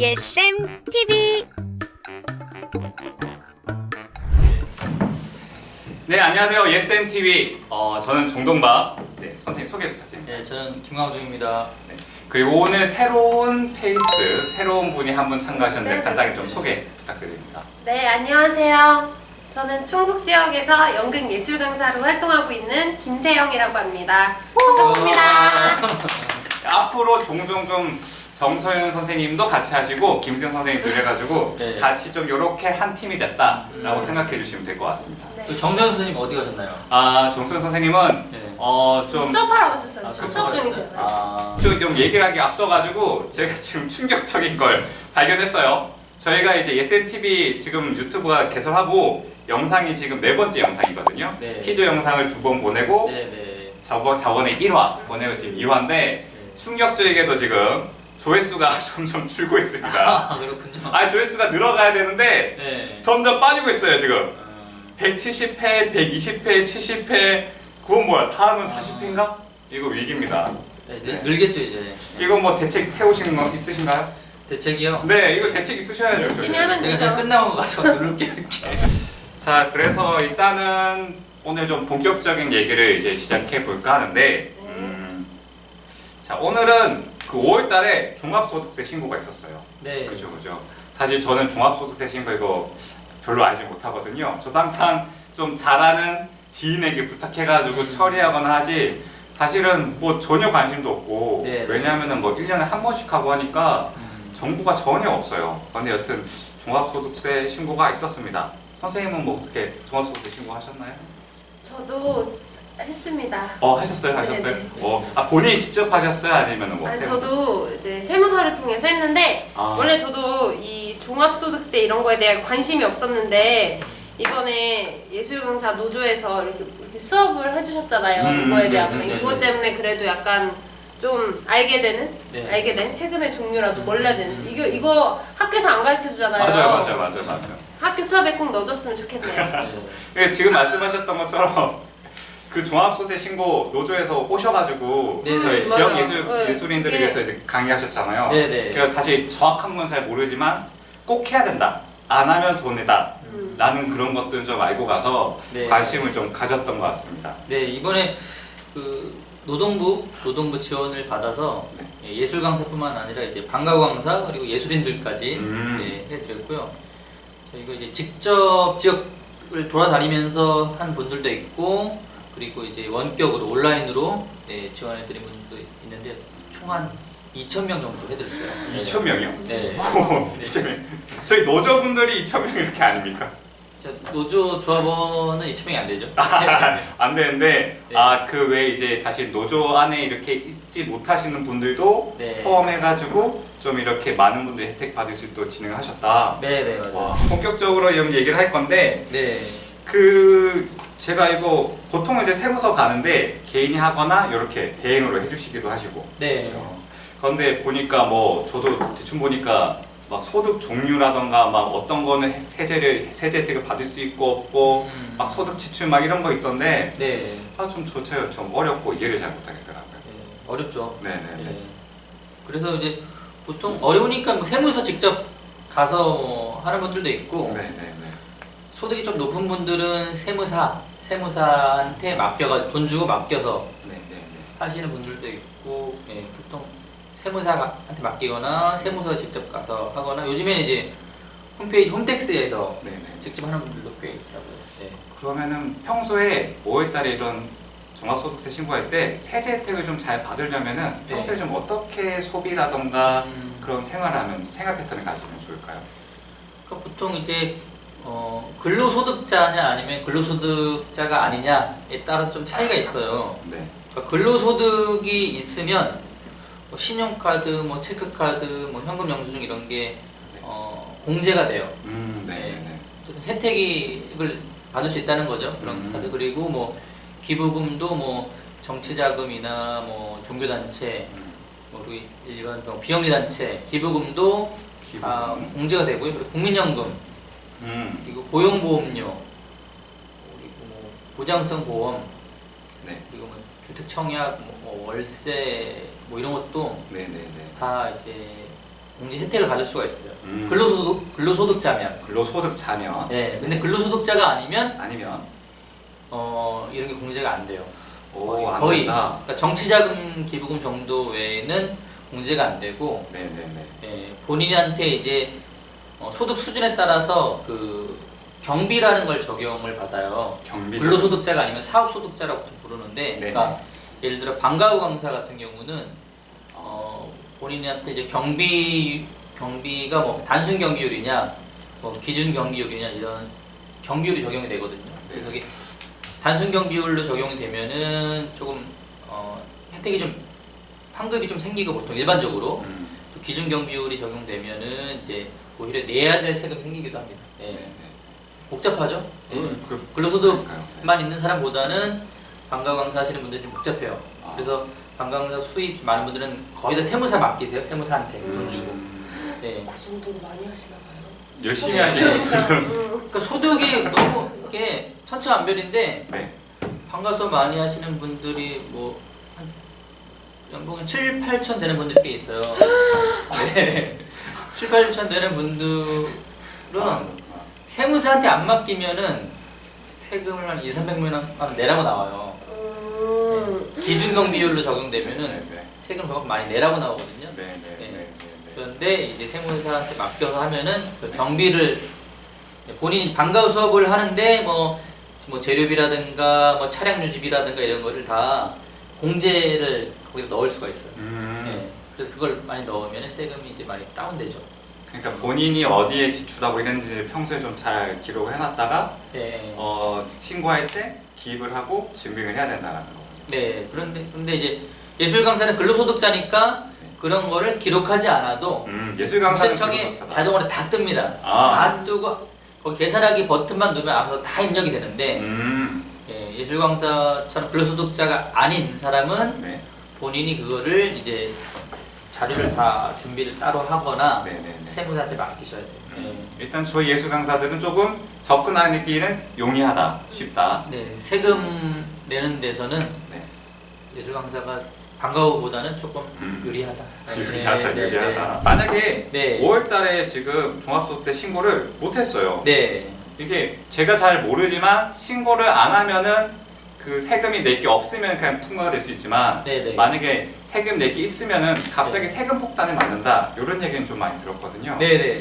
예쌤 TV. 네, 안녕하세요. 예쌤 TV. 저는 정동박. 네, 선생님 소개 부탁드립니다. 네, 저는 김광중입니다. 네. 그리고 오늘 새로운 페이스, 새로운 분이 한 분 참가하셨는데 네, 간단히 좀 소개 부탁드립니다. 네, 안녕하세요. 저는 충북 지역에서 연극 예술 강사로 활동하고 있는 김세영이라고 합니다. 반갑습니다. 앞으로 종종 좀 정서연 선생님도 같이 하시고 김수영 선생님 들여가지고 네. 같이 좀 이렇게 한 팀이 됐다라고 생각해 주시면 될 것 같습니다. 네. 그 정전 선생님 어디 가셨나요? 정수영 선생님은 네. 좀 수업하러 오셨어요. 아, 지금 그 수업 중이세요. 좀 얘기를 하기 앞서가지고 제가 지금 충격적인 걸 발견했어요. 저희가 이제 예쌤TV 지금 유튜브가 개설하고 영상이 지금 4번째 영상이거든요. 네. 티저 영상을 2번 보내고 네. 저번에 1화 보내고 지금 2화인데 충격적이게도 지금 조회수가 점점 줄고 있습니다. 아, 그렇군요. 조회수가 늘어가야 되는데 네. 점점 빠지고 있어요 지금. 170회, 120회, 70회 그건 뭐야? 다음은 40회인가? 이거 위기입니다. 네, 늘겠죠 이제. 이거 뭐 대책 세우시는 거 있으신가요? 대책이요? 네, 이거 대책 있으셔야죠. 열심히 하면 내가 되죠. 그냥 끝나고 가서 누를게 이렇게. 자, 그래서 일단은 오늘 좀 본격적인 얘기를 이제 시작해 볼까 하는데, 자, 오늘은 그 5월달에 종합소득세 신고가 있었어요. 네. 그죠. 사실 저는 종합소득세 신고 이거 별로 알지 못하거든요. 저도 항상 좀 잘하는 지인에게 부탁해가지고 처리하거나 하지. 사실은 뭐 전혀 관심도 없고, 네. 왜냐하면은 뭐 1년에 한 번씩 하고 하니까 정보가 전혀 없어요. 근데 여튼 종합소득세 신고가 있었습니다. 선생님은 뭐 어떻게 종합소득세 신고하셨나요? 저도 했습니다. 하셨어요? 네네. 본인이 직접 하셨어요? 아니면 뭐? 아니, 세무서? 저도 이제 세무서를 통해서 했는데 원래 저도 이 종합소득세 이런 거에 대해 관심이 없었는데 이번에 예술 강사 노조에서 이렇게 수업을 해주셨잖아요. 그거에 대한 그것 때문에 그래도 약간 좀 알게 된 세금의 종류라도 몰라야 되는지 이거 학교에서 안 가르쳐 주잖아요. 맞아요. 학교 수업에 꼭 넣어줬으면 좋겠네요. 네, 지금 말씀하셨던 것처럼 그 종합소득세 신고 노조에서 오셔가지고 네, 저희 맞아요. 지역 예술인들을 네. 위해서 이제 강의하셨잖아요. 네. 그래서 사실 정확한 건 잘 모르지만 꼭 해야 된다. 안 하면 손해다. 라는 그런 것들은 좀 알고 가서 네. 관심을 좀 가졌던 것 같습니다. 네, 이번에 그 노동부 지원을 받아서 예술 강사뿐만 아니라 이제 방과 강사 그리고 예술인들까지 해드렸고요. 저희가 이제 직접 지역을 돌아다니면서 한 분들도 있고 그리고 이제 원격으로 온라인으로 지원해드린 분들도 있는데 총 한 2,000명 정도 해드렸어요. 2,000명이요? 네. 2,000명. 저희 노조분들이 2,000명 이렇게 아닙니까? 노조 조합원은 2,000명이 안 되죠. 안 되는데 네. 그 외에 이제 사실 노조 안에 이렇게 있지 못하시는 분들도 네. 포함해가지고 좀 이렇게 많은 분들이 혜택 받을 수 있도록 진행하셨다. 네, 맞아요. 와, 본격적으로 이런 얘기를 할 건데 네. 제가 이거 보통 이제 세무서 가는데 개인이 하거나 이렇게 대행으로 해주시기도 하시고. 네. 그렇죠. 그런데 보니까 뭐 저도 대충 보니까 막 소득 종류라던가 막 어떤 거는 세제 혜택을 받을 수 있고 없고 막 소득 지출 막 이런 거 있던데 네. 좀 어렵고 이해를 잘 못하겠더라고요. 어렵죠. 네네. 그래서 이제 보통 어려우니까 뭐 세무서 직접 가서 뭐 하는 분들도 있고 네네네. 소득이 좀 높은 분들은 세무사한테 돈 주고 맡겨서 네네네. 하시는 분들도 있고 보통 세무사한테 맡기거나 세무서 직접 가서 하거나 요즘에는 이제 홈택스에서 네네. 직접 하는 분들도 꽤 있더라고요. 네. 그러면은 평소에 5월달에 이런 종합소득세 신고할 때 세제 혜택을 좀 잘 받으려면은 네. 평소에 좀 어떻게 소비라던가 그런 생활 패턴을 가지면 좋을까요? 그러니까 보통 이제 근로소득자냐 아니면 근로소득자가 아니냐에 따라서 좀 차이가 있어요. 네. 그러니까 근로소득이 있으면 뭐 신용카드, 뭐 체크카드, 뭐 현금 영수증 이런 게 공제가 돼요. 네네네. 어쨌든 혜택을 받을 수 있다는 거죠. 그런 카드. 그리고 뭐 기부금도 뭐 정치자금이나 뭐 종교단체, 뭐 그리고 일반 비영리단체 기부금도 공제가 되고요. 그리고 국민연금, 그리고 고용보험료, 그리고 뭐 보장성 보험, 네. 그리고 뭐 주택청약, 뭐 월세 뭐 이런 것도 네네네. 다 이제 공제 혜택을 받을 수가 있어요. 근로소득자면. 근로소득자면. 네. 근데 근로소득자가 아니면 아니면 이런 게 공제가 안 돼요. 안 거의 된다. 그러니까 정치자금 기부금 정도 외에는 공제가 안 되고 네네네. 예, 본인한테 이제 소득 수준에 따라서 그 경비라는 걸 적용을 받아요. 경비. 근로소득자가 아니면 사업소득자라고 부르는데, 네네. 그러니까 예를 들어 방과후 강사 같은 경우는 본인한테 이제 경비가 뭐 단순 경비율이냐, 뭐 기준 경비율이냐 이런 경비율이 적용이 되거든요. 그래서 이게 단순 경비율로 적용이 되면은 조금 혜택이 좀 환급이 좀 생기고 보통 일반적으로 또 기준 경비율이 적용되면은 이제 오히려 내야 될 세금이 생기기도 합니다. 네. 네네. 복잡하죠? 그 근로소득만 있는 사람보다는 방과후 강사 하시는 분들이 좀 복잡해요. 그래서 방과후 강사 수입 많은 분들은 거의 다 세무사 맡기세요. 세무사한테 돈 주고. 네. 그 정도로 많이 하시나 봐요. 열심히 하시는 그러니까 소득이 너무 이게 천차만별인데 네. 방과 수업 많이 하시는 분들이 뭐 한 연봉이 7, 8천 되는 분들이 꽤 있어요. 네. 7, 8천 되는 분들은 세무사한테 안 맡기면은 세금을 한 2, 300만 원 내라고 나와요. 기준경비율로 적용되면은 네네. 세금 저만큼 많이 내라고 나오거든요. 네네네. 그런데 이제 세무사한테 맡겨서 하면은 그 경비를 본인이 방과후 수업을 하는데 뭐 재료비라든가 뭐 차량 유지비라든가 이런 거를 다 공제를 거기다 넣을 수가 있어요. 네. 그래서 그걸 많이 넣으면 세금이 이제 많이 다운되죠. 그러니까 본인이 어디에 지출하고 있는지 평소에 좀 잘 기록을 해놨다가 네. 신고할 때 기입을 하고 증빙을 해야 된다는 거. 네. 근데 이제 예술 강사는 근로소득자니까 그런 거를 기록하지 않아도 예술 강사는 국세청에 자동으로 다 뜹니다. 아. 다 뜨고 거기 계산하기 버튼만 누르면 앞에서 다 입력이 되는데 예, 예술 강사처럼 근로소득자가 아닌 사람은 네. 본인이 그거를 이제 자료를 다 준비를 따로 하거나 네네네. 세무사한테 맡기셔야 돼요. 일단 저희 예술 강사들은 조금 접근하기는 용이하다, 쉽다. 네, 세금 내는 데서는 네. 예술 강사가 방과후보다는 조금 유리하다. 유리하다, 네, 유리하다. 만약에 네. 5월달에 지금 종합소득세 신고를 못했어요. 네. 이게 제가 잘 모르지만 신고를 안 하면은 그 세금이 낼 게 없으면 그냥 통과가 될 수 있지만 네. 만약에 세금 낼 게 있으면은 갑자기 세금 폭탄을 맞는다 이런 얘기는 좀 많이 들었거든요. 네네.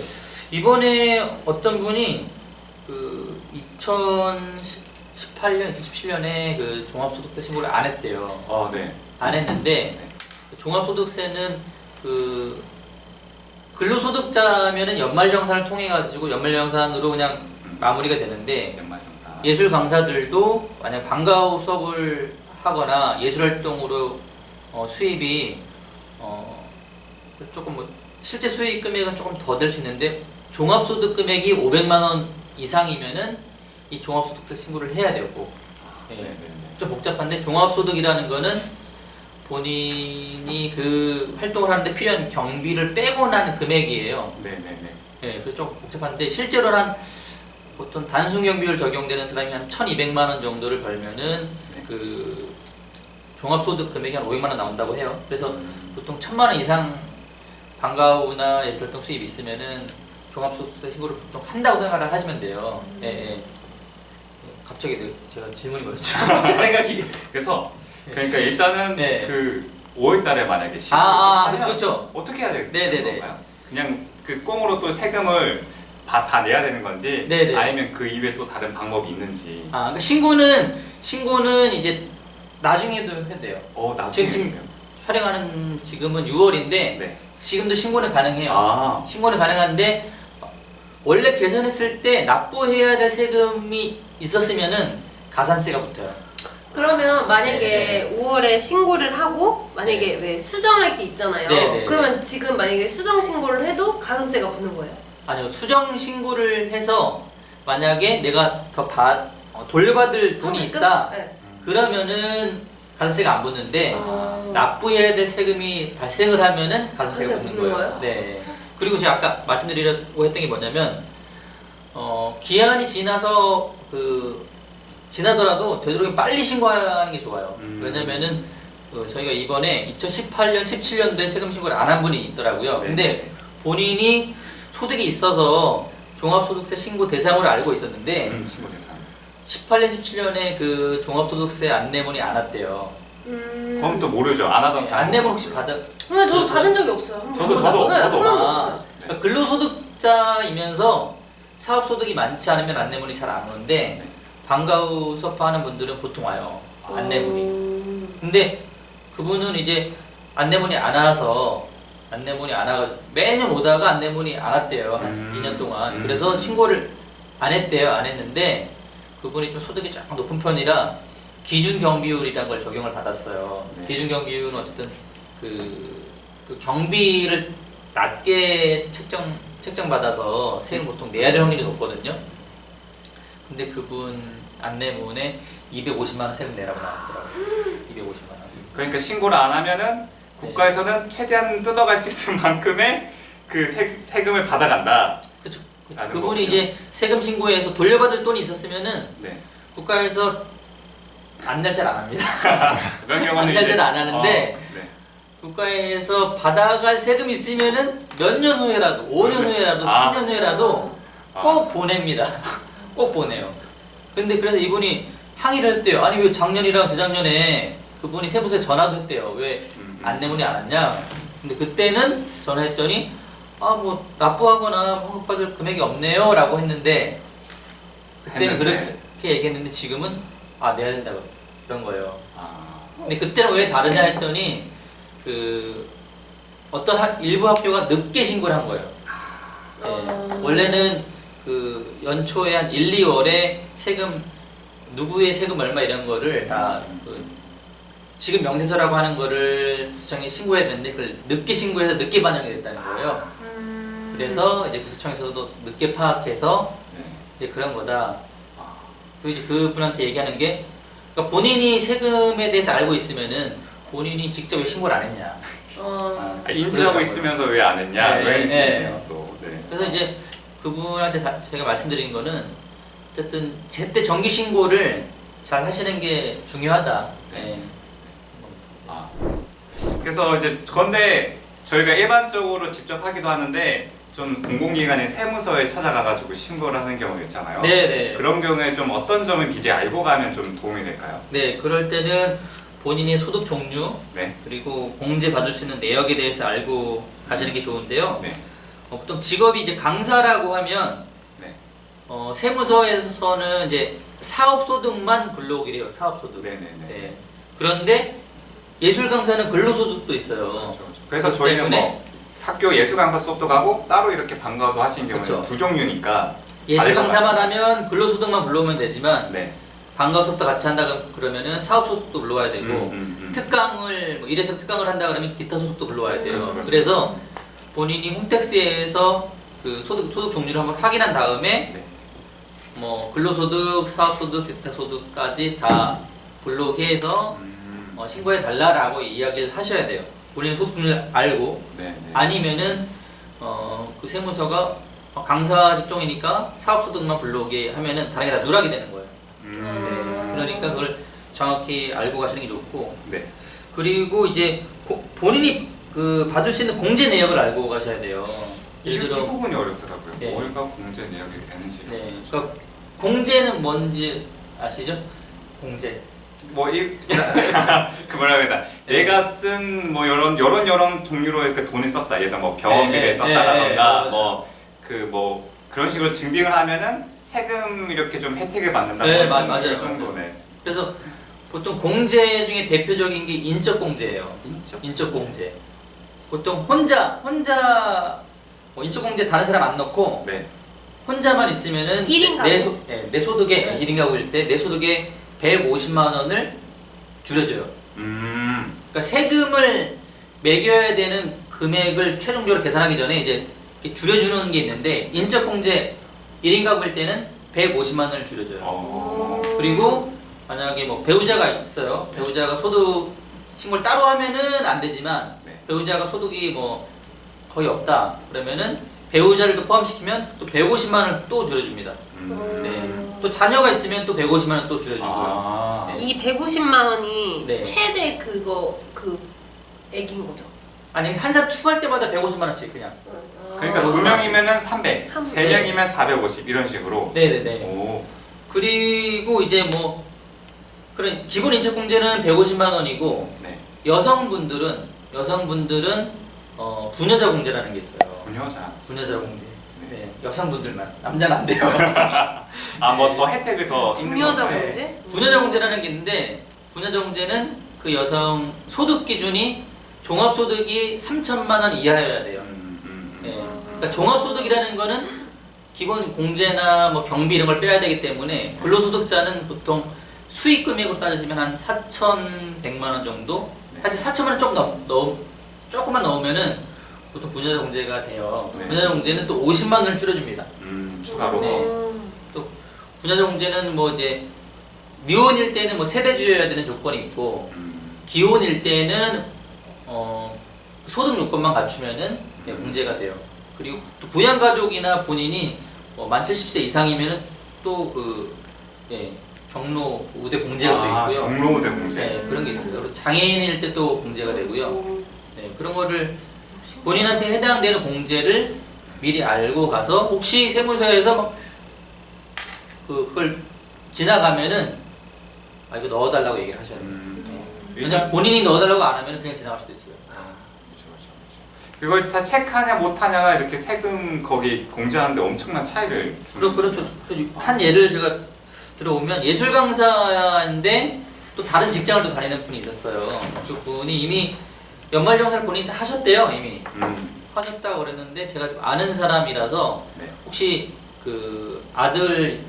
이번에 어떤 분이 그 2018년, 2017년에 그 종합소득세 신고를 안 했대요. 네. 안 했는데 종합소득세는 그 근로소득자면은 연말정산을 통해 가지고 연말정산으로 그냥 마무리가 되는데 연말정산. 예술 강사들도 만약 방과후 수업을 하거나 예술활동으로 수입이 조금 뭐 실제 수익 금액은 조금 더 될 수 있는데 종합소득 금액이 500만 원 이상이면은 이 종합소득세 신고를 해야 되고 좀 복잡한데 종합소득이라는 거는 본인이 그 활동을 하는데 필요한 경비를 빼고 나는 금액이에요. 네네네. 네, 그래서 좀 복잡한데 실제로 한 보통 단순 경비율 적용되는 사람이 한 1,200만 원 정도를 벌면은 그 종합소득 금액이 한 500만 원 나온다고 해요. 그래서 보통 1,000만 원 이상 방과후나 예술활동 수입 있으면은 종합소득세 신고를 보통 한다고 생각을 하시면 돼요. 네. 갑자기 제가 질문이 뭐였죠? 생각이. 그래서 그러니까 일단은 네. 그 5월달에 만약에 신고를 그렇죠. 어떻게 해야 되는 네네네. 건가요? 그냥 그 꽁으로 또 세금을 다 내야 되는 건지 네네. 아니면 그 이외에 또 다른 방법이 있는지. 그러니까 신고는 이제 나중에도 해도 돼요. 나중에 지금 촬영하는 지금은 6월인데 네. 지금도 신고는 가능해요. 신고는 가능한데 원래 계산했을 때 납부해야 될 세금이 있었으면은 가산세가 붙어요. 그러면 만약에 5월에 신고를 하고 만약에 왜 수정할 게 있잖아요. 네네. 그러면 지금 만약에 수정 신고를 해도 가산세가 붙는 거예요? 아니요, 수정 신고를 해서 만약에 내가 더 돌려받을 돈이 있다. 네. 그러면은 가산세가 안 붙는데 납부해야 될 세금이 발생을 하면은 가산세가 붙는 거예요. 네. 그리고 제가 아까 말씀드리려고 했던 게 뭐냐면 기한이 지나서 지나더라도 되도록이면 빨리 신고하는 게 좋아요. 왜냐면은 저희가 이번에 2018년, 17년도에 세금 신고를 안 한 분이 있더라고요. 근데 본인이 소득이 있어서 종합소득세 신고 대상으로 알고 있었는데 친구 대상. 18년, 17년에 그 종합소득세 안내문이 안 왔대요. 그럼 또 모르죠. 안 하던 사람. 안내문 혹시 받아? 근데 저도 받은 적이 없어요. 한 번도. 저도 네, 한 번도 아, 없어요. 그러니까 근로소득자이면서 사업소득이 많지 않으면 안내문이 잘 안 오는데 방과 후 수업하는 분들은 보통 와요. 안내문이. 근데 그분은 이제 안내문이 안 와서 매년 오다가 안내문이 안 왔대요. 한 2년 동안. 그래서 신고를 안 했대요. 안 했는데 그분이 좀 소득이 조금 높은 편이라 기준경비율이라는 걸 적용을 받았어요. 네. 기준경비율은 어쨌든 그 경비를 낮게 책정받아서 세금 보통 내야 될 확률이 높거든요. 근데 그분 안내문에 250만 원 세금 내라고 나왔더라고요. 250만 원. 그러니까 신고를 안 하면은 국가에서는 최대한 뜯어갈 수 있을 만큼의 그 세금을 받아간다. 그쵸. 라는 그분이 거군요. 이제 세금 신고해서 돌려받을 돈이 있었으면은 네. 국가에서 안내를 잘 안 합니다. 그런 경우는 안내를 이제 안 하는데 네. 국가에서 받아갈 세금이 있으면은 몇 년 후에라도 5년 후에라도 10년 후에라도 꼭 보냅니다. 꼭 보내요. 근데 그래서 이분이 항의를 했대요. 아니 왜 작년이랑 재작년에 그분이 세무서에 전화도 했대요. 왜 안내문이 안 왔냐? 근데 그때는 전화했더니 아 뭐 납부하거나 환급받을 금액이 없네요 라고 했는데 그때는 그렇게 얘기했는데 지금은 아 내야 된다고 그런 거예요. 근데 그때는 왜 다르냐 했더니 그 어떤 일부 학교가 늦게 신고를 한 거예요. 네. 원래는 그 연초에 한 1, 2월에 세금 누구의 세금 얼마 이런 거를 다 그 지금 명세서라고 하는 거를 구수청에 신고해야 되는데 그걸 늦게 신고해서 늦게 반영이 됐다는 거예요. 그래서 이제 구수청에서도 늦게 파악해서 이제 그런 거다. 그리고 이제 그분한테 얘기하는 게 그러니까 본인이 세금에 대해서 알고 있으면은 본인이 직접 왜 신고를 안 했냐. 인지하고 그러더라고요. 있으면서 왜 안 했냐? 네, 왜 이렇게 네. 했냐, 또. 네. 그래서 이제 그분한테 제가 말씀드린 거는 어쨌든 제때 정기 신고를 잘 하시는 게 중요하다. 네. 그래서 이제 그런데 저희가 일반적으로 직접 하기도 하는데 좀 공공기관의 세무서에 찾아가가지고 신고를 하는 경우가 있잖아요. 네네. 그런 경우에 좀 어떤 점을 미리 알고 가면 좀 도움이 될까요? 네, 그럴 때는 본인의 소득 종류 네. 그리고 공제 받을 수 있는 내역에 대해서 알고 가시는 게 좋은데요. 네. 보통 직업이 이제 강사라고 하면 네. 세무서에서는 이제 사업소득만 불러오기래요. 사업소득. 네네네. 네. 그런데 예술 강사는 근로소득도 있어요. 그렇죠. 그래서 그렇기 저희는 때문에 뭐 학교 예술 강사 수업도 가고 따로 이렇게 방과도 하시는 경우는 그렇죠. 두 종류니까 예술 알고 강사만 가면. 하면 근로소득만 불러오면 되지만 네. 방과 수업도 같이 한다 그러면은 사업소득도 불러와야 되고 특강을 뭐 일회성 특강을 한다 그러면 기타 소득도 불러와야 돼요. 그렇죠, 그렇죠. 그래서 본인이 홈택스에서 그 소득 종류를 한번 확인한 다음에 네. 뭐 근로소득, 사업소득, 기타 소득까지 다 불러오게 해서 신고해 달라라고 이야기를 하셔야 돼요. 본인 소득 종류를 알고 네. 네. 아니면은 그 세무서가 강사 직종이니까 사업소득만 불러오게 하면은 다른 게 다 누락이 되는 거예요. 네. 그러니까 그걸 정확히 알고 가시는 게 좋고 네. 그리고 이제 본인이 그 받을 수 있는 공제 내역을 알고 가셔야 돼요. 이 예를 들어 부분이 어렵더라고요. 네. 뭘가 공제 내역이 되는지. 네, 그러니까 공제는 뭔지 아시죠? 공제. 뭐이 그 뭐라 해야 내가 쓴 뭐 이런 종류로 이렇게 돈을 썼다. 예를 들어 뭐 병원비를 네, 썼다라던가 네, 뭐 그런 식으로 증빙을 하면은 세금 이렇게 좀 혜택을 받는다. 네, 뭐 맞아요. 정도네. 그래서 보통 공제 중에 대표적인 게 인적 공제예요. 인적? 인적 공제. 보통 혼자 인적 공제 다른 사람 안 넣고 네. 혼자만 있으면은 1인 가구. 내 소득에 네. 1인 가구일 때 내 소득에 150만 원을 줄여줘요. 그러니까 세금을 매겨야 되는 금액을 최종적으로 계산하기 전에 이제 이렇게 줄여주는 게 있는데 인적 공제 1인 가구일 때는 150만 원을 줄여줘요. 그리고 만약에 뭐 배우자가 있어요. 배우자가 소득 신고를 따로 하면은 안 되지만 네. 배우자가 소득이 뭐 거의 없다 그러면은 배우자를 또 포함시키면 또 150만 원을 또 줄여줍니다. 네. 또 자녀가 있으면 또 150만 원 또 줄여주고요. 네. 이 150만 원이 네. 최대 그 액인 거죠. 아니 한 사람 추가할 때마다 150만 원씩 그냥. 그러니까 2명이면은 300, 300. 3명이면 450 이런 식으로. 네네네. 오. 그리고 이제 뭐 그런 기본 인적공제는 150만 원이고 네. 여성분들은 부녀자 공제라는 게 있어요. 부녀자. 부녀자 공제. 네. 여성분들만 남자는 안 돼요. 아 뭐 더 혜택이 더 있는 부녀자 건가요? 공제? 부녀자 공제라는 게 있는데 부녀자 공제는 그 여성 소득 기준이 종합소득이 3천만 원 이하여야 돼요. 네. 그러니까 종합소득이라는 거는 기본 공제나 뭐 경비 이런 걸 빼야 되기 때문에 근로소득자는 보통 수익 금액으로 따지면 한 4,100만 원 정도? 네. 하여튼 4천만 원 조금 조금만 넣으면은 보통 부녀자 공제가 돼요. 네. 부녀자 공제는 또 50만 원을 줄여줍니다. 추가로. 네. 또 부녀자 공제는 뭐 이제 미혼일 때는 뭐 세대주여야 되는 조건이 있고 기혼일 때는 소득 요건만 갖추면은 네, 공제가 돼요. 그리고 또 부양가족이나 본인이 만 70세 이상이면은 또 그 경로 우대 공제가 돼 있고요. 경로 우대 공제. 네, 그런 게 있습니다. 그리고 장애인일 때 또 공제가 되고요. 네, 그런 거를 본인한테 해당되는 공제를 미리 알고 가서 혹시 세무서에서 그걸 지나가면은 이거 넣어달라고 얘기를 하셔야 돼요. 왜냐면 본인이 넣어달라고 안 하면 그냥 지나갈 수도 있어요. 그걸 다 체크하냐 못하냐가 이렇게 세금 거기 공제하는데 엄청난 차이를 주는. 그렇죠. 한 예를 제가 들어보면 예술 강사인데 또 다른 직장을 또 다니는 분이 있었어요. 그 분이 이미 연말정산을 본인이 다 하셨대요. 이미 하셨다고 그랬는데 제가 좀 아는 사람이라서 네. 혹시 그 아들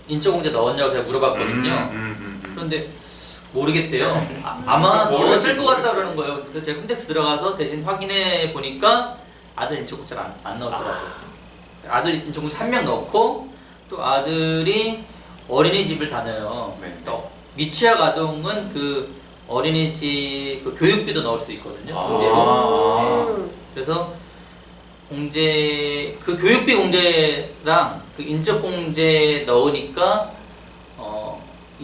인적공제 넣었냐고 제가 물어봤거든요. 그런데 모르겠대요. 아마 넣었을 것 같다 그러는 거예요. 그래서 제가 콘텍스 들어가서 대신 확인해 보니까 아들 인적공제를 안 넣었더라고요. 아들 인적공제 한 명 넣고 또 아들이 어린이집을 다녀요. 네. 또 미취학 아동은 그 어린이집 그 교육비도 넣을 수 있거든요. 공제로. 네. 그래서 공제 그 교육비 공제랑 그 인적 공제 넣으니까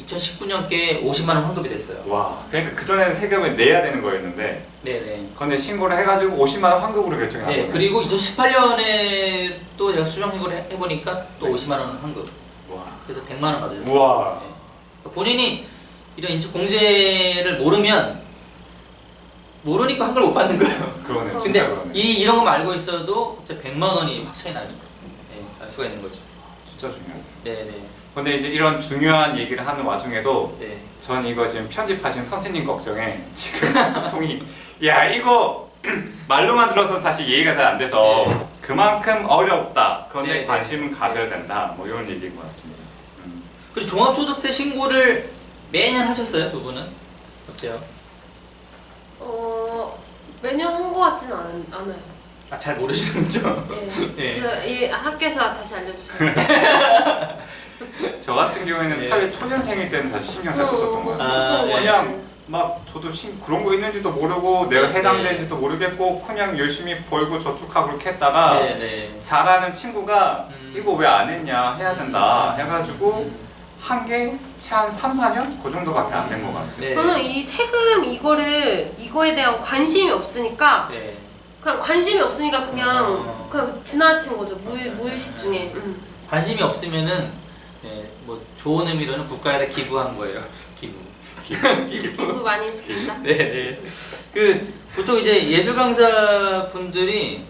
2019년께 50만 원 환급이 됐어요. 와, 그러니까 그 전에는 세금을 내야 되는 거였는데. 네네. 근데 신고를 해가지고 50만 원 환급으로 결정이 난 네, 거예요. 그리고 2018년에 또 제가 수정 신고를 해보니까 또 네. 50만 원 환급. 와. 그래서 100만 원 받으셨어요. 우와. 네. 본인이 이런 인적 공제를 모르니까 환급을 못 받는 거예요. 그러네. 근데 진짜 그러네. 이런 것만 알고 있어도 진짜 100만 원이 확 차이 나죠. 네, 알 수가 있는 거죠. 진짜 중요해. 네네. 근데 이제 이런 중요한 얘기를 하는 와중에도 네. 전 이거 지금 편집하신 선생님 걱정에 지금 두통이 야 이거 말로만 들어서 사실 이해가 잘 안 돼서 네. 그만큼 어렵다. 그런데 네, 관심은 가져야 된다. 뭐 이런 얘기인 것 같습니다. 그리고 종합소득세 신고를 매년 하셨어요, 두 분은? 어때요? 매년 한 거 같진 않아요. 잘 모르시는 거죠? 네. 네. 이 학교에서 다시 알려주세요. 저 같은 경우에는 네. 사회 초년생일 때는 사실 신경 잘 못 썼던 것 같아요. 아, 네. 그냥 막 저도 그런 거 있는지도 모르고 내가 네. 해당되는지도 모르겠고 그냥 열심히 벌고 저축하고 그렇게 했다가 네네. 잘하는 친구가 이거 왜 안 했냐 해야 된다 음. 해가지고 한 게 한 3, 4년? 그 정도밖에 안 된 것 같아요. 네. 저는 이 세금 이거에 대한 관심이 없으니까 네. 그냥 그냥 지나친 거죠. 무의식 중에. 관심이 없으면은 뭐 좋은 의미로는 국가에다 기부한 거예요. 기부. 기부 많이 했습니다. 네네. 그 보통 이제 예술 강사 분들이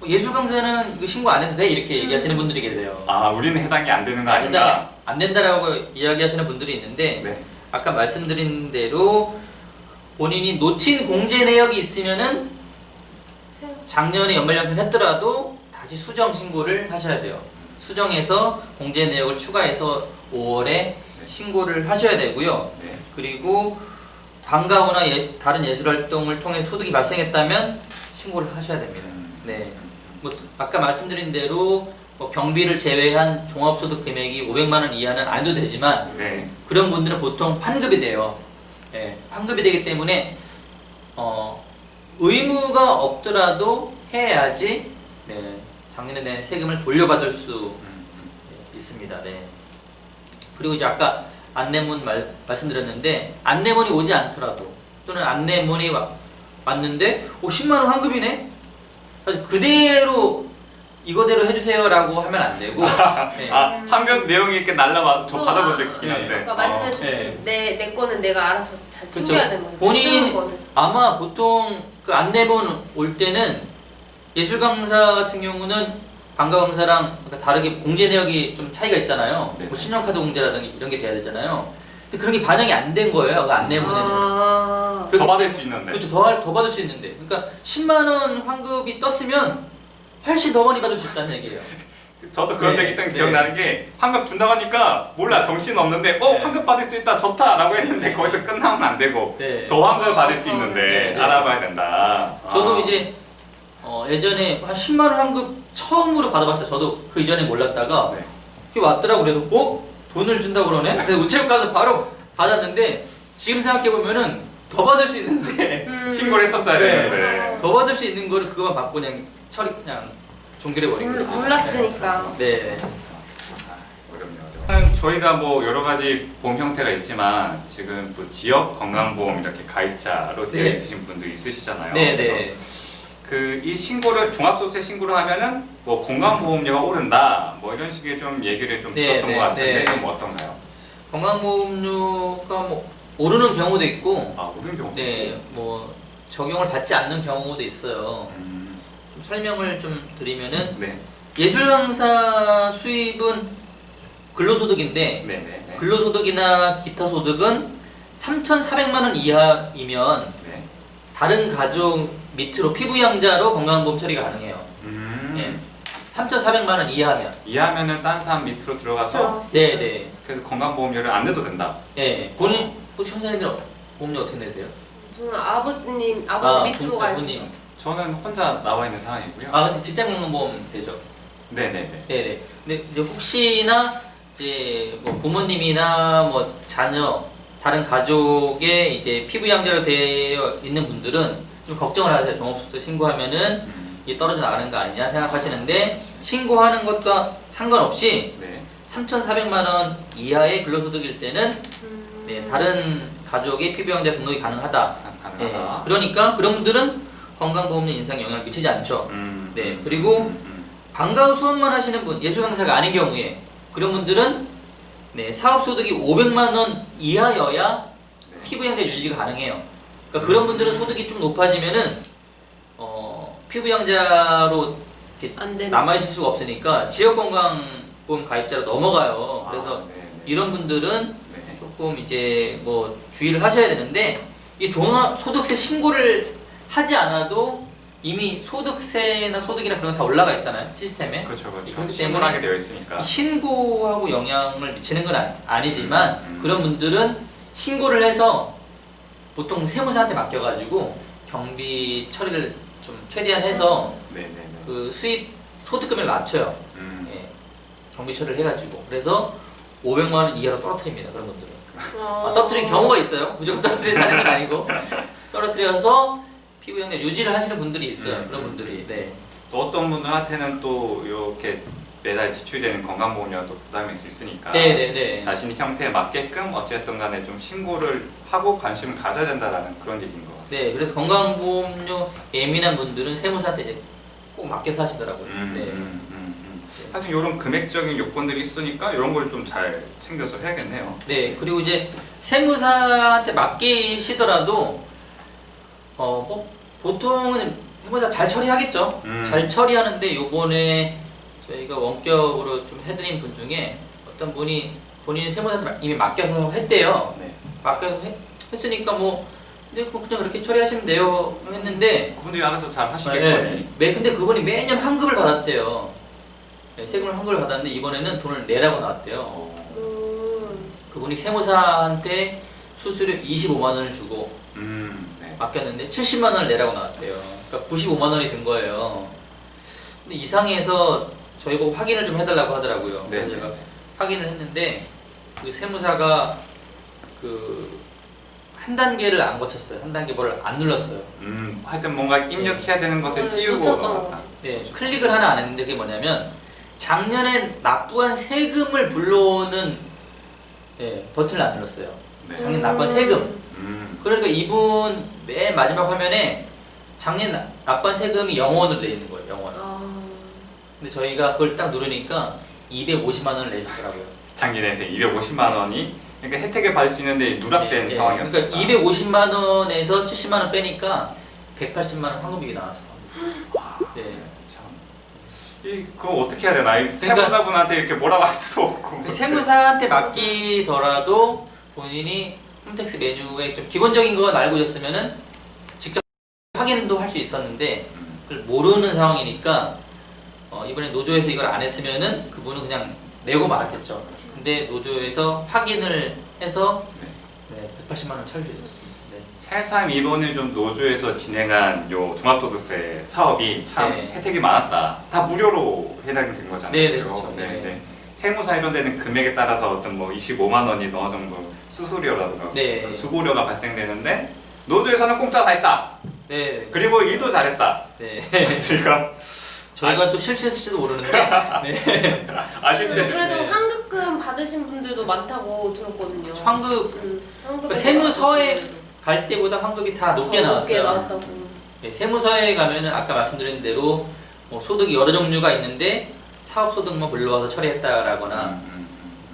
예술 강사는 이거 신고 안 해도 돼 이렇게 얘기하시는 분들이 계세요. 아 우리는 해당이 안 되는 거 아닌가? 안 된다라고 이야기하시는 분들이 있는데 네. 아까 말씀드린 대로 본인이 놓친 공제 내역이 있으면은 작년에 연말정산 했더라도 다시 수정 신고를 하셔야 돼요. 수정해서 공제 내역을 추가해서 5월에 신고를 하셔야 되고요. 네. 그리고 방과후나 다른 예술 활동을 통해 소득이 발생했다면 신고를 하셔야 됩니다. 네. 뭐 아까 말씀드린 대로 뭐 경비를 제외한 종합소득 금액이 500만 원 이하는 안 해도 되지만 네. 그런 분들은 보통 환급이 돼요. 네, 환급이 되기 때문에 의무가 없더라도 해야지 작년에 낸 세금을 돌려받을 수 있습니다. 네. 그리고 이제 아까 안내문 말씀드렸는데 안내문이 오지 않더라도 또는 안내문이 왔는데 10만 원 환급이네. 사실 그대로 이거대로 해주세요라고 하면 안 되고. 네. 환급 내용이 이렇게 날라와 저 또, 받아본 적 있긴 네. 한데. 아까 말씀해 주신 내 거는 내가 알아서 잘 그쵸. 챙겨야 되는 거예요. 본인- 쓰는 거는. 아마 보통 그 안내본 올 때는 예술 강사 같은 경우는 방과 강사랑 다르게 공제 내역이 좀 차이가 있잖아요. 네. 뭐 신용카드 공제라든지 이런 게 돼야 되잖아요. 근데 그런 게 반영이 안 된 거예요. 그 안내문에는. 아. 더 받을 수 있는데. 그렇죠. 더 받을 수 있는데. 그러니까 10만 원 환급이 떴으면 훨씬 더 많이 받을 수 있다는 얘기예요. 저도 그런 네, 적 있던 네. 기억나는 게 환급 준다고 하니까 몰라 정신 없는데 네. 환급 받을 수 있다 좋다라고 했는데 거기서 끝나면 안 되고 네. 더 환급을 받을 수 있는데 네, 네. 알아봐야 된다. 저도 이제 예전에 한 10만 원 환급 처음으로 받아봤어요. 저도 그 이전에 몰랐다가 네. 이게 왔더라고. 그래서 돈을 준다고 그러네? 그래서 우체국 가서 바로 받았는데 지금 생각해보면은 더 받을 수 있는데 신고를 했었어야 네. 되는데. 더 받을 수 있는 거를 그거만 받고 그냥 종결해버린 거예요. 몰랐으니까. 네. 어렵네요. 저희가 뭐 여러 가지 보험 형태가 있지만 지금 또 지역 건강보험 이렇게 가입자로 되어 네. 있으신 분들이 있으시잖아요. 네, 그래서 네. 이 신고를 종합소득세 신고를 하면은 뭐 건강보험료가 오른다 뭐 이런 식의 좀 얘기를 좀 네, 들었던 네, 것 같은데 네. 좀 어떤가요? 건강보험료가 뭐 오르는 경우도 있고, 오른 경우. 네, 뭐 적용을 받지 않는 경우도 있어요. 좀 설명을 좀 드리면은 네. 예술 강사 수입은 근로소득인데 네네. 근로소득이나 기타 소득은 3,400만 원 이하이면 네. 다른 가족 밑으로 피부양자로 건강보험 처리가 가능해요. 네. 3,400만 원 이하면. 이해하면은 딴 사람 밑으로 들어가서 네네. 그래서 건강보험료를 안 내도 된다. 네. 본인 혹시 선생님들 보험료 어떻게 내세요? 저는 아버지 밑으로 가 부모님. 있어요. 저는 혼자 나와 있는 상황이고요. 근데 직장 건강보험 되죠? 네네네. 네네. 근데 이제 혹시나 이제 뭐 부모님이나 뭐 자녀 다른 가족의 이제 피부양자로 되어 있는 분들은 좀 걱정을 하세요. 종합소득세 신고하면은 이게 떨어져 나가는 거 아니냐 생각하시는데 신고하는 것과 상관없이 네. 3,400만 원 이하의 근로소득일 때는 네, 다른 가족의 피부양자 등록이 가능하다. 네, 가능하다. 그러니까 그런 분들은 건강보험료 인상에 영향을 미치지 않죠. 네, 음. 그리고 방과 후 수업만 하시는 분, 예술 강사가 아닌 경우에 그런 분들은 네, 사업소득이 500만 원 이하여야 네. 피부양자 유지가 가능해요. 그러니까 그런 분들은 소득이 좀 높아지면은 피부양자로 이렇게 안 되는. 남아있을 수가 없으니까 지역건강보험 가입자로 넘어가요. 그래서 네네. 이런 분들은 네. 조금 이제 뭐 주의를 하셔야 되는데 이 종합소득세 신고를 하지 않아도 이미 소득세나 소득이나 그런 거 다 올라가 있잖아요, 시스템에. 그렇죠, 그렇죠. 그렇기 신분하게 때문에 되어 있으니까. 신고하고 영향을 미치는 건 아니지만 음. 그런 분들은 신고를 해서 보통 세무사한테 맡겨가지고 경비 처리를 좀 최대한 해서 네네네. 그 수입 소득금을 낮춰요. 예, 경비 처리를 해가지고 그래서 500만 원 이하로 떨어뜨립니다. 그런 분들은. 떨어뜨린 경우가 있어요. 무조건 떨어뜨린다는 건 아니고 떨어뜨려서 피부양자 유지를 하시는 분들이 있어요. 그런 분들이. 네. 또 어떤 분들한테는 또 이렇게 매달 지출되는 건강보험료가 또 부담일 수 있으니까 네네네. 자신의 형태에 맞게끔 어쨌든 간에 좀 신고를 하고 관심을 가져야 된다라는 그런 얘기인 것 같습니다. 네, 그래서 건강보험료 예민한 분들은 세무사한테 이제 꼭 맡겨서 하시더라고요. 네. 하여튼 이런 금액적인 요건들이 있으니까 이런 걸 좀 잘 챙겨서 해야겠네요. 네, 그리고 이제 세무사한테 맡기시더라도 뭐 보통은 세무사 잘 처리하겠죠. 잘 처리하는데 요번에 저희가 원격으로 좀 해드린 분 중에 어떤 분이 본인 세무사한테 이미 맡겨서 했대요. 네. 맡겨서 했으니까 뭐 근데 그냥 그렇게 처리하시면 돼요 했는데 그분들이 알아서 잘 하시겠거니. 근데 그분이 매년 환급을 받았대요. 네, 세금을 환급을 받았는데 이번에는 돈을 내라고 나왔대요. 그분이 세무사한테 수수료 25만 원을 주고 네. 맡겼는데 70만 원을 내라고 나왔대요. 그러니까 95만 원이 든 거예요. 근데 이상해서 저희 보고 확인을 좀 해달라고 하더라고요. 네. 그래서 제가 확인을 했는데 그 세무사가 그 한 단계를 안 거쳤어요. 한 단계 뭐를 안 눌렀어요. 하여튼 뭔가 입력해야 되는 것을 띄우고 놓쳤던 넘어갔다. 거지. 네, 클릭을 하나 안 했는데 그게 뭐냐면 작년에 납부한 세금을 불러오는 버튼을 안 눌렀어요. 네. 작년 납부한 세금. 그러니까 이분 맨 마지막 화면에 작년 납부한 세금이 0원으로 돼 있는 거예요. 0원. 아, 근데 저희가 그걸 딱 누르니까 250만 원을 내셨더라고요. 작년에 250만 원이 그러니까 혜택을 받을 수 있는데 누락된 상황이었어요. 그러니까 250만 원에서 70만 원 빼니까 180만 원 환급이 나왔어요. 네. 참. 그거 어떻게 해야 되나? 이 그러니까 세무사분한테 이렇게 뭐라고 할 수도 없고. 그 세무사한테 맡기더라도 본인이 홈택스 메뉴에 좀 기본적인 건 알고 있었으면은 직접 확인도 할 수 있었는데 그걸 모르는 상황이니까 이번에 노조에서 이걸 안 했으면은 그분은 그냥 내고 말았겠죠. 근데 노조에서 확인을 해서 180만 원 처리해줬습니다. 네. 새삼 이번에 좀 노조에서 진행한 요 종합소득세 사업이 참 네. 혜택이 많았다. 다 무료로 해당이 된 거잖아요. 네, 네, 그죠? 그렇죠. 네, 네. 네. 세무사 이런 데는 금액에 따라서 어떤 뭐 25만 원이 어느 정도 수수료라든가 네. 그 수고료가 발생되는데 노조에서는 공짜 다 했다. 네. 그리고 일도 잘했다. 네. 그러니까 저희가 또 실수했을지도 모르는데. 네. 아쉽지. 그래도 환급금 받으신 분들도 많다고 들었거든요. 환급 환급에 세무서에 갈 때보다 환급이 다 높게 더 높게 나왔어요. 나왔다고. 네, 세무서에 가면은 아까 말씀드린 대로 뭐 소득이 여러 종류가 있는데 사업 소득만 불러와서 처리했다라거나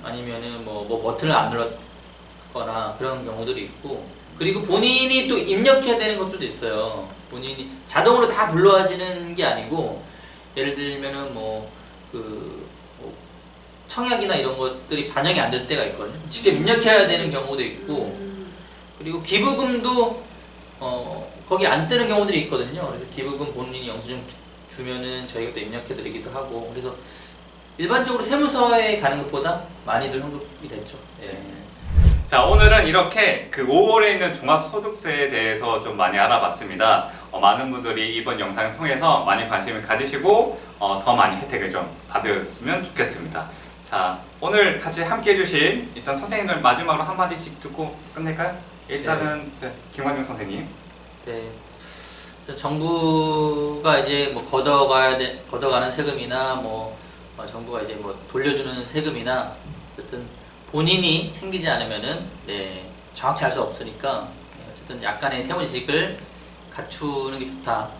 아니면은 뭐 버튼을 안 눌렀거나 그런 경우들이 있고 그리고 본인이 또 입력해야 되는 것들도 있어요. 본인이 자동으로 다 불러와지는 게 아니고 예를 들면은 뭐 청약이나 이런 것들이 반영이 안 될 때가 있거든요. 직접 입력해야 되는 경우도 있고 그리고 기부금도 거기 안 뜨는 경우들이 있거든요. 그래서 기부금 본인이 영수증 주면은 저희가 또 입력해드리기도 하고 그래서 일반적으로 세무서에 가는 것보다 많이들 환급이 됐죠. 네. 자, 오늘은 이렇게 그 5월에 있는 종합소득세에 대해서 좀 많이 알아봤습니다. 많은 분들이 이번 영상을 통해서 많이 관심을 가지시고 더 많이 혜택을 좀 받으셨으면 좋겠습니다. 자, 오늘 같이 함께 해주신 일단 선생님들 마지막으로 한마디씩 듣고 끝낼까요? 일단은 이제 김관중 선생님. 네. 그래서 정부가 이제 뭐 걷어가는 세금이나 정부가 이제 뭐 돌려주는 세금이나 어쨌든 본인이 챙기지 않으면은 정확히 알 수 없으니까 어쨌든 약간의 세무 지식을 갖추는 게 좋다.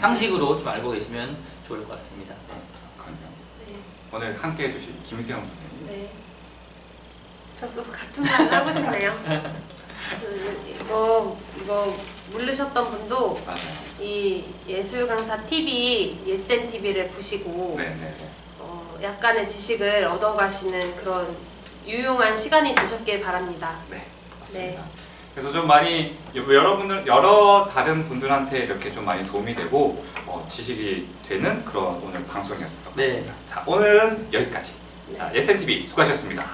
상식으로 좀 알고 계시면 좋을 것 같습니다. 그럼요. 네. 오늘 함께 해주신 김세영 선생님. 네. 저도 같은 말 하고 싶네요. 이거 모르셨던 분도 맞아요. 이 예술 강사 TV, 예센 TV를 보시고 네네. 약간의 지식을 얻어가시는 그런 유용한 시간이 되셨길 바랍니다. 네, 맞습니다. 그래서 좀 많이 여러 다른 분들한테 이렇게 좀 많이 도움이 되고 지식이 되는 그런 오늘 방송이었을 것 같습니다. 네. 자, 오늘은 여기까지. 자, 예센TV 수고하셨습니다.